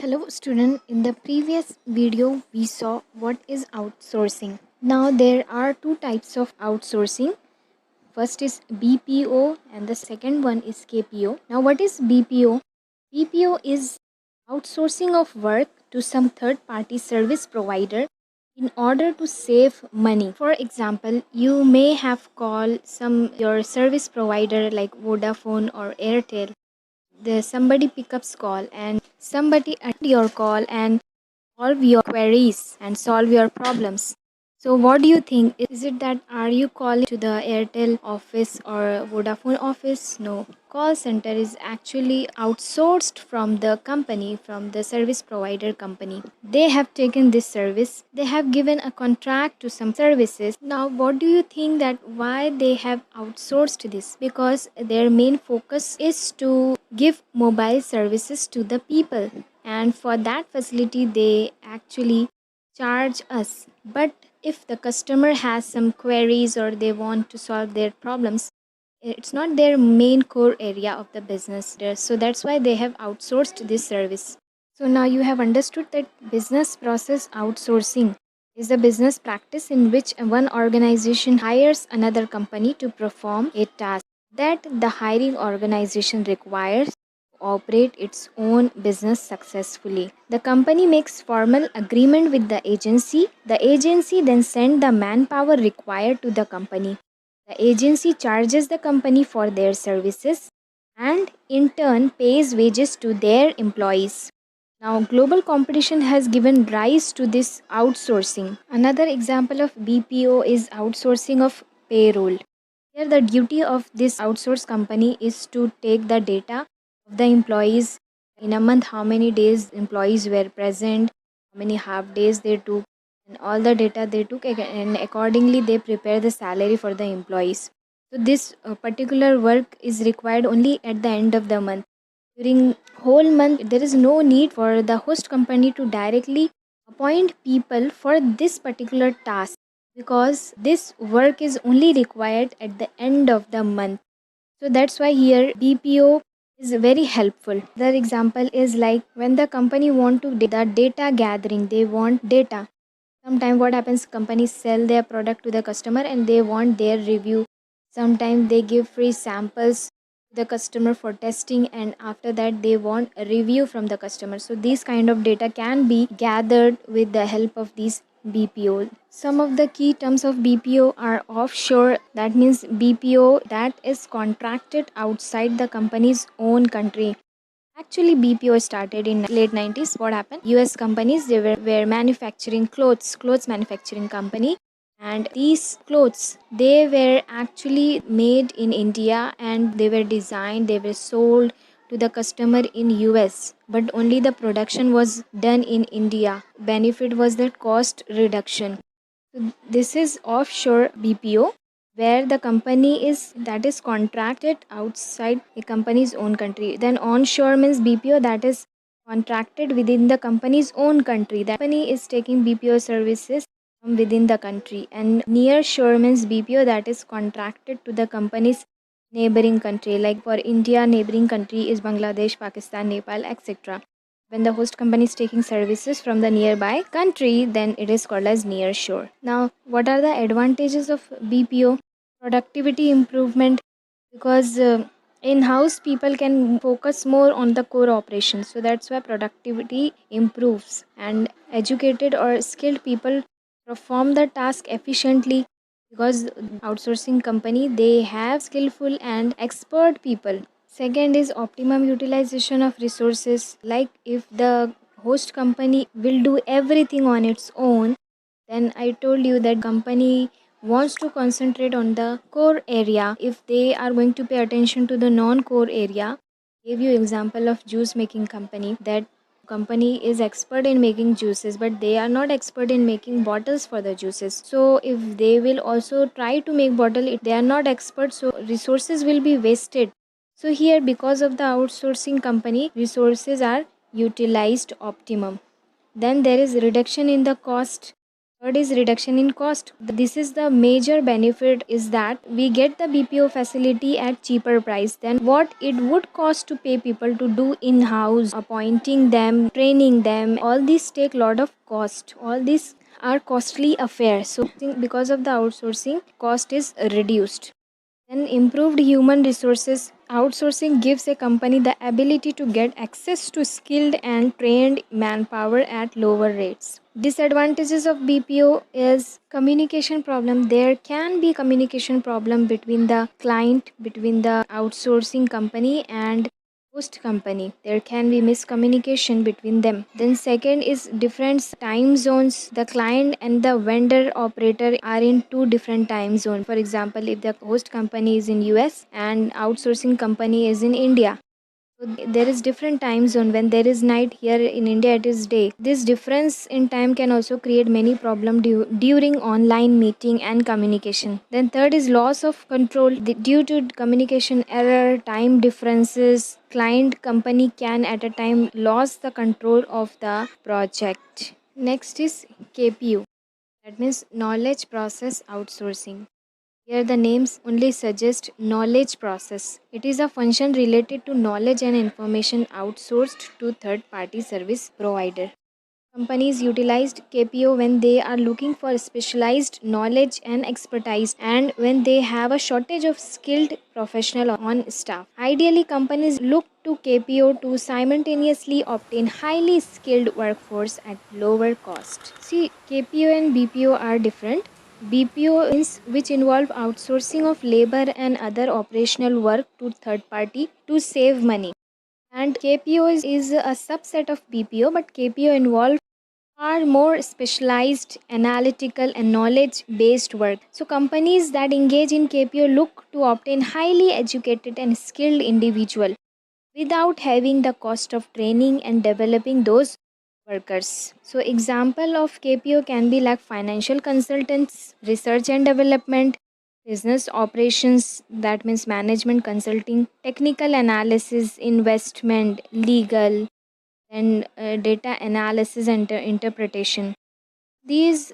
Hello student, in the previous video we saw what is outsourcing. Now there are two types of outsourcing. First is BPO and the second one is KPO. Now what is BPO? BPO is outsourcing of work to some third party service provider in order to save money. For example, you may have called some your service provider like Vodafone or Airtel. There's somebody pickups call and somebody at your call and solve your queries and solve your problems. So what do you think? Is it that are you calling to the Airtel office or Vodafone office? No. Call center is actually outsourced from the company, from the service provider company. They have taken this service. They have given a contract to some services. Now what do you think that why they have outsourced this? Because their main focus is to give mobile services to the people, and for that facility they actually charge us. But if the customer has some queries or they want to solve their problems, it's not their main core area of the business there. So that's why they have outsourced this service. So now you have understood that business process outsourcing is a business practice in which one organization hires another company to perform a task that the hiring organization requires to operate its own business successfully. The company makes formal agreement with the agency. The agency then sends the manpower required to the company. The agency charges the company for their services and in turn pays wages to their employees. Now, global competition has given rise to this outsourcing. Another example of BPO is outsourcing of payroll. Here, the duty of this outsourced company is to take the data of the employees in a month, how many days employees were present, how many half days they took, and all the data they took, and accordingly they prepare the salary for the employees. So, this particular work is required only at the end of the month. During whole month, there is no need for the host company to directly appoint people for this particular task, because this work is only required at the end of the month. So that's why here BPO is very helpful. The example is like when the company want to the data gathering, they want data. Sometimes what happens, companies sell their product to the customer and they want their review. Sometimes they give free samples to the customer for testing, and after that they want a review from the customer. So these kind of data can be gathered with the help of these BPO. Some of the key terms of BPO are offshore. That means BPO that is contracted outside the company's own country. Actually, BPO started in late 90s. What happened? US companies, were manufacturing clothes manufacturing company. And these clothes, they were actually made in India and they were designed, they were sold to the customer in US. But only the production was done in India. Benefit was that cost reduction. So this is offshore BPO, where the company is that is contracted outside a company's own country. Then onshore means BPO that is contracted within the company's own country. The company is taking BPO services from within the country. And near shore means BPO that is contracted to the company's neighboring country. Like for India, neighboring country is Bangladesh, Pakistan, Nepal, etc. When the host company is taking services from the nearby country, then it is called as near shore. Now, what are the advantages of BPO? Productivity improvement, because in-house people can focus more on the core operations, so that's why productivity improves, and educated or skilled people perform the task efficiently, because outsourcing company they have skillful and expert people. Second is optimum utilization of resources. Like if the host company will do everything on its own, then I told you that company wants to concentrate on the core area. If they are going to pay attention to the non-core area, give you example of juice making company, that company is expert in making juices but they are not expert in making bottles for the juices. So if they will also try to make bottle, if they are not expert, so resources will be wasted. So here, because of the outsourcing company, resources are utilized optimum. Then there is reduction in the cost. Third is reduction in cost. This is the major benefit, is that we get the BPO facility at cheaper price than what it would cost to pay people to do in-house, appointing them, training them. All these take lot of cost. All these are costly affairs. So because of the outsourcing, cost is reduced. Then improved human resources. Outsourcing gives a company the ability to get access to skilled and trained manpower at lower rates. Disadvantages of BPO is communication problem. There can be communication problem between the client, between the outsourcing company and host company. There can be miscommunication between them. Then second is different time zones. The client and the vendor operator are in two different time zones. For example, if the host company is in US and outsourcing company is in India, so there is different time zone. When there is night, here in India it is day. This difference in time can also create many problem during online meeting and communication. Then third is loss of control. Due to communication error, time differences, client company can at a time lose the control of the project. Next is KPU. That means knowledge process outsourcing. Here the names only suggest knowledge process. It is a function related to knowledge and information outsourced to third-party service provider. Companies utilized KPO when they are looking for specialized knowledge and expertise, and when they have a shortage of skilled professional on staff. Ideally, companies look to KPO to simultaneously obtain highly skilled workforce at lower cost. See, KPO and BPO are different. BPO is which involve outsourcing of labor and other operational work to third party to save money. And KPO is a subset of BPO, but KPO involves far more specialized, analytical, and knowledge based work. So, companies that engage in KPO look to obtain highly educated and skilled individual without having the cost of training and developing those workers. So, example of KPO can be like financial consultants, research and development, business operations, that means management consulting, technical analysis, investment, legal, and data analysis and interpretation. These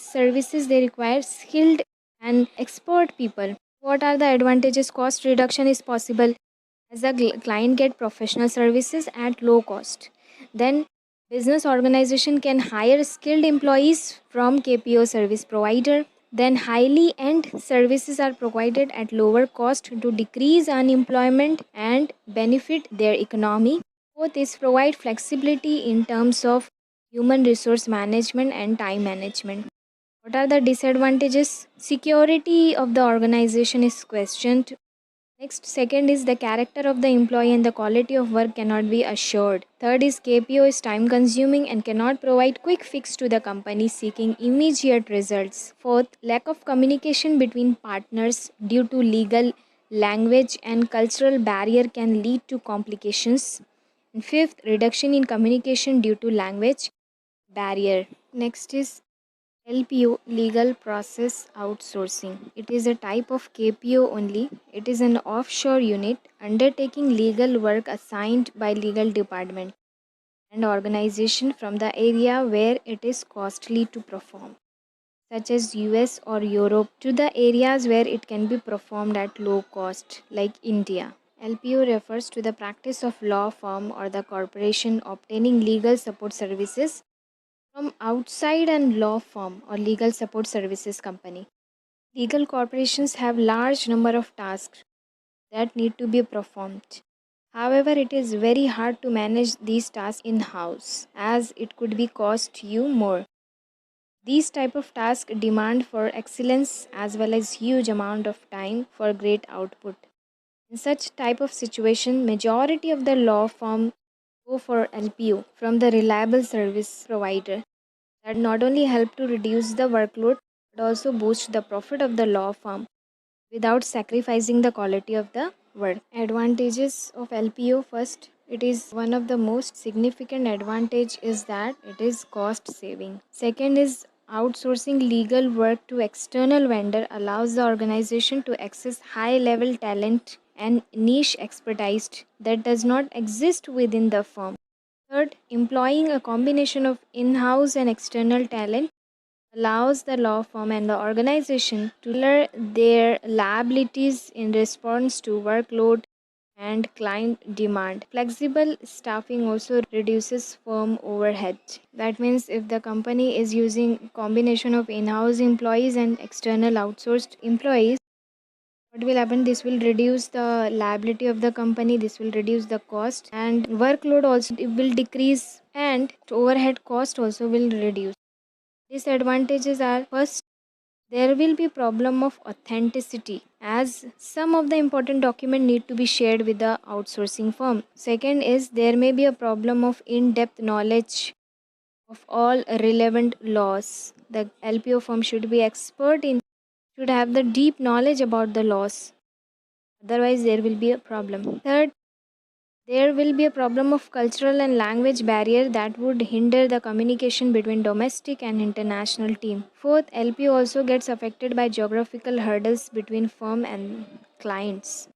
services, they require skilled and expert people. What are the advantages? Cost reduction is possible as the client get professional services at low cost. Then business organization can hire skilled employees from KPO service provider. Then highly end services are provided at lower cost to decrease unemployment and benefit their economy. Fourth is provide flexibility in terms of human resource management and time management. What are the disadvantages? Security of the organization is questioned. Next, second is the character of the employee and the quality of work cannot be assured. Third is KPO is time consuming and cannot provide quick fix to the company seeking immediate results. Fourth, lack of communication between partners due to legal, language, and cultural barrier can lead to complications. And fifth, reduction in communication due to language barrier. Next is LPO, legal process outsourcing. It is a type of KPO only. It is an offshore unit undertaking legal work assigned by legal department and organization from the area where it is costly to perform, such as US or Europe, to the areas where it can be performed at low cost, like India. LPO refers to the practice of law firm or the corporation obtaining legal support services from outside and law firm or legal support services company. Legal corporations have large number of tasks that need to be performed. However, it is very hard to manage these tasks in-house as it could be cost you more. These type of tasks demand for excellence as well as huge amount of time for great output. In such type of situation, majority of the law firm go for LPO from the reliable service provider that not only help to reduce the workload but also boost the profit of the law firm without sacrificing the quality of the work. Advantages of LPO: first, it is one of the most significant advantage is that it is cost saving. Second is outsourcing legal work to external vendor allows the organization to access high level talent and niche expertise that does not exist within the firm. Third, employing a combination of in-house and external talent allows the law firm and the organization to tailor their liabilities in response to workload and client demand. Flexible staffing also reduces firm overhead. That means if the company is using combination of in-house employees and external outsourced employees, what will happen? This will reduce the liability of the company, this will reduce the cost, and workload also it will decrease, and overhead cost also will reduce. Disadvantages are: first, there will be problem of authenticity as some of the important document need to be shared with the outsourcing firm. Second is there may be a problem of in-depth knowledge of all relevant laws. The LPO firm should be expert in, should have the deep knowledge about the laws, otherwise there will be a problem. Third, there will be a problem of cultural and language barrier that would hinder the communication between domestic and international team. Fourth, LPO also gets affected by geographical hurdles between firm and clients.